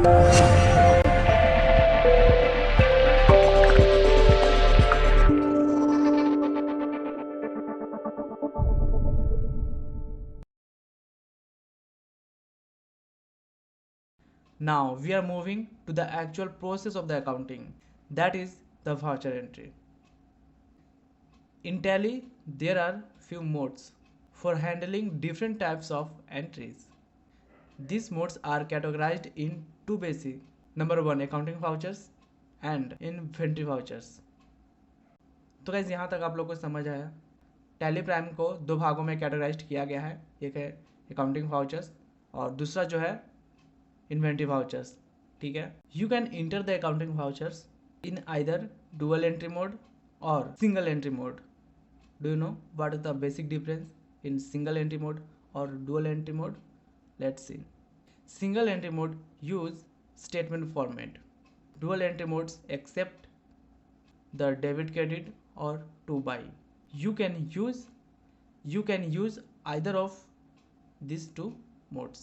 Now we are moving to the actual process of the accounting, that is the voucher entry. In Tally, there are few modes for handling different types of entries. These modes are categorized in two basic. Number one, accounting vouchers and inventory vouchers. तो guys यहाँ तक आप लोग को समझ आया। Tally prime को दो भागों में कैटेगराइज किया गया है, एक है अकाउंटिंग वाउचर्स और दूसरा जो है इन्वेंटरी वाउचर्स। ठीक है, you can enter the accounting vouchers in either dual entry mode और single entry mode. Do you know what is the basic difference in single entry mode और dual entry mode? Let's see. Single entry mode use statement format. Dual entry modes accept the debit credit or to buy. You can use either of these two modes.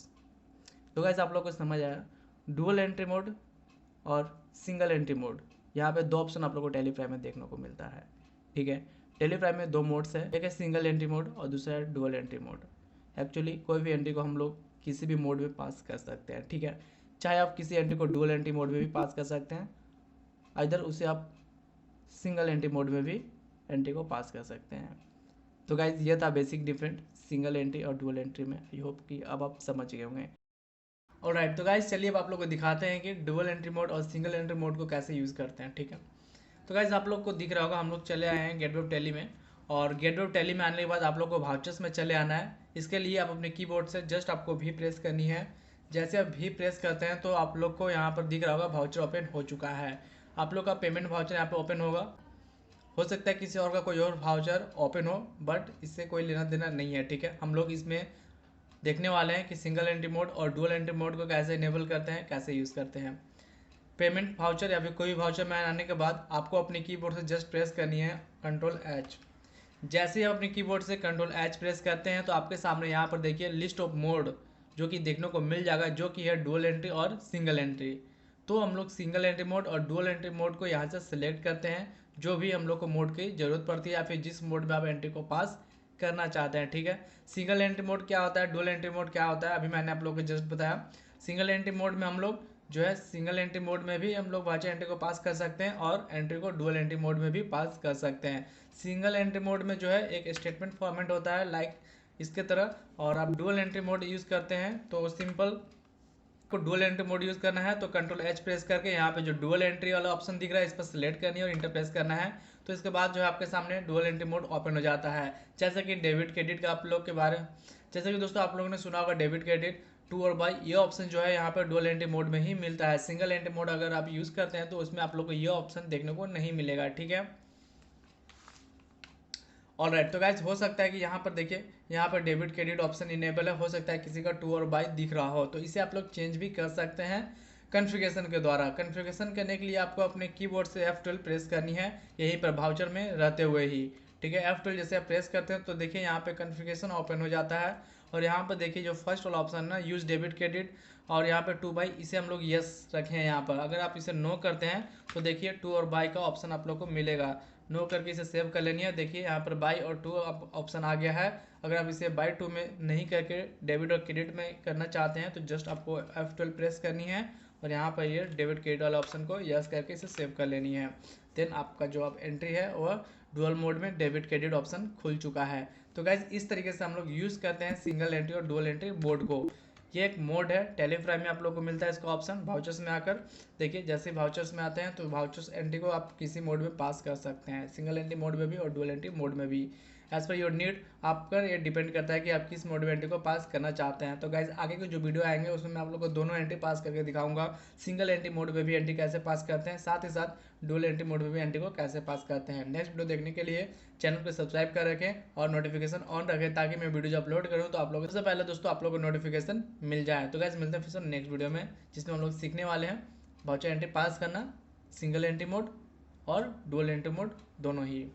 तो guys आप लोग को समझ आया dual entry mode और single entry mode. यहाँ पे दो ऑप्शन आप लोग को टैली प्राइम में देखने को मिलता है। ठीक है, टैली प्राइम में दो मोड्स है, एक है सिंगल एंट्री मोड और दूसरा है डुअल एंट्री मोड। एक्चुअली कोई भी एंट्री को हम लोग किसी भी मोड में पास कर सकते हैं। ठीक है, चाहे आप किसी एंट्री को डुअल एंट्री मोड में भी पास कर सकते हैं, इधर उसे आप सिंगल एंट्री मोड में भी एंट्री को पास कर सकते हैं। तो गाइज ये था बेसिक डिफरेंट सिंगल एंट्री और डुअल एंट्री में। आई होप कि अब आप समझ गए होंगे। ऑलराइट, तो गाइज चलिए अब आप लोग को दिखाते हैं कि डुअल एंट्री मोड और सिंगल एंट्री मोड को कैसे यूज़ करते हैं। ठीक है, तो गाइज आप लोग को दिख रहा होगा हम लोग चले आए हैं गेटवे ऑफ टैली में, और गेटवे ऑफ टैली में आने के बाद आप लोग को वाउचर्स में चले आना है। इसके लिए आप अपने कीबोर्ड से जस्ट आपको भी प्रेस करनी है। जैसे आप भी प्रेस करते हैं तो आप लोग को यहाँ पर दिख रहा होगा वाउचर ओपन हो चुका है। आप लोग का पेमेंट वाउचर यहाँ पे ओपन होगा। हो सकता है किसी और का कोई और वाउचर ओपन हो, बट इससे कोई लेना देना नहीं है। ठीक है, हम लोग इसमें देखने वाले हैं कि सिंगल एंट्री मोड और डुअल एंट्री मोड को कैसे इनेबल करते हैं, कैसे यूज़ करते हैं। पेमेंट वाउचर या फिर कोई भी वाउचर में आने के बाद आपको अपने कीबोर्ड से जस्ट प्रेस करनी है Ctrl+H। जैसे ही आप अपने कीबोर्ड से Ctrl+H प्रेस करते हैं तो आपके सामने यहाँ पर देखिए लिस्ट ऑफ मोड जो कि देखने को मिल जाएगा, जो कि है डुअल एंट्री और सिंगल एंट्री। तो हम लोग सिंगल एंट्री मोड और डुअल एंट्री मोड को यहाँ से सिलेक्ट करते हैं, जो भी हम लोग को मोड की ज़रूरत पड़ती है या फिर जिस मोड में आप एंट्री को पास करना चाहते हैं। ठीक है, सिंगल एंट्री मोड क्या होता है, डुअल एंट्री मोड क्या होता है, अभी मैंने आप लोग को जस्ट बताया। सिंगल एंट्री मोड में हम लोग जो है सिंगल एंट्री मोड में भी हम लोग वाउचर एंट्री को पास कर सकते हैं और एंट्री को डुअल एंट्री मोड में भी पास कर सकते हैं। सिंगल एंट्री मोड में जो है एक स्टेटमेंट फॉर्मेट होता है लाइक इसके तरह, और आप डुअल एंट्री मोड यूज़ करते हैं तो सिंपल को डुअल एंट्री मोड यूज़ करना है तो Ctrl+H प्रेस करके यहाँ पे जो डुअल एंट्री वाला ऑप्शन दिख रहा है इस पर सिलेक्ट करनी है और इंटर प्रेस करना है। तो इसके बाद जो है आपके सामने डुअल एंट्री मोड ओपन हो जाता है। जैसा कि डेबिट क्रेडिट का आप लोग के बारे जैसे कि दोस्तों आप लोगों ने सुना होगा डेबिट क्रेडिट टू और बाई, ये ऑप्शन जो है यहाँ पर डुअल एंट्री मोड में ही मिलता है। सिंगल एंट्री मोड अगर आप यूज़ करते हैं तो उसमें आप लोग को ये ऑप्शन देखने को नहीं मिलेगा। ठीक है, ऑलराइट, तो गाइज हो सकता है कि यहाँ पर देखिए यहाँ पर डेबिट क्रेडिट ऑप्शन इनेबल है, हो सकता है किसी का टू और बाई दिख रहा हो, तो इसे आप लोग चेंज भी कर सकते हैं कॉन्फ़िगरेशन के द्वारा। कॉन्फ़िगरेशन करने के लिए आपको अपने कीबोर्ड से F12 प्रेस करनी है यहीं पर वाउचर में रहते हुए ही। ठीक है, F12 जैसे आप प्रेस करते हैं तो देखिए यहाँ पे कॉन्फ़िगरेशन ओपन हो जाता है, और यहाँ पर देखिए जो फर्स्ट वाला ऑप्शन ना यूज़ डेबिट क्रेडिट और यहाँ पे टू बाई, इसे हम लोग यस रखें हैं यहाँ पर। अगर आप इसे नो करते हैं तो देखिए टू और बाई का ऑप्शन आप लोग को मिलेगा। नो करके इसे सेव कर लेनी है। देखिए यहाँ पर बाई और टू ऑप्शन आ गया है। अगर आप इसे बाई टू में नहीं करके डेबिट और क्रेडिट में करना चाहते हैं तो जस्ट आपको F12 प्रेस करनी है और यहाँ पर ये डेबिट क्रेडिट वाला ऑप्शन को यस करके इसे सेव कर लेनी है। देन आपका जो आप एंट्री है वह डुअल मोड में डेबिट क्रेडिट ऑप्शन खुल चुका है। तो गाइज इस तरीके से हम लोग यूज़ करते हैं सिंगल एंट्री और डुअल एंट्री मोड को। ये एक मोड है, टैली प्राइम में आप लोग को मिलता है इसका ऑप्शन। वाउचर्स में आकर देखिए जैसे वाउचर्स में आते हैं तो वाउचर्स एंट्री को आप किसी मोड में पास कर सकते हैं, सिंगल एंट्री मोड में भी और डुअल एंट्री मोड में भी। एज पर योर नीड आप पर ये डिपेंड करता है कि आप किस मोड में एंट्री को पास करना चाहते हैं। तो गाइज आगे के जो वीडियो आएंगे उसमें मैं आप लोग को दोनों एंट्री पास करके दिखाऊंगा, सिंगल एंट्री मोड में भी एंट्री कैसे पास करते हैं, साथ ही साथ डुअल एंट्री मोड में भी एंट्री को कैसे पास करते हैं। नेक्स्ट वीडियो देखने के लिए चैनल को सब्सक्राइब कर रखें और नोटिफिकेशन ऑन रखें ताकि मैं वीडियो जब अपलोड करूँ तो आप लोगों से पहले दोस्तों आप लोगों को नोटिफिकेशन मिल जाए। तो गाइज मिलते हैं फिर से नेक्स्ट वीडियो में जिसमें हम लोग सीखने वाले हैं वाउचर एंट्री पास करना, सिंगल एंट्री मोड और डुअल एंट्री मोड दोनों ही।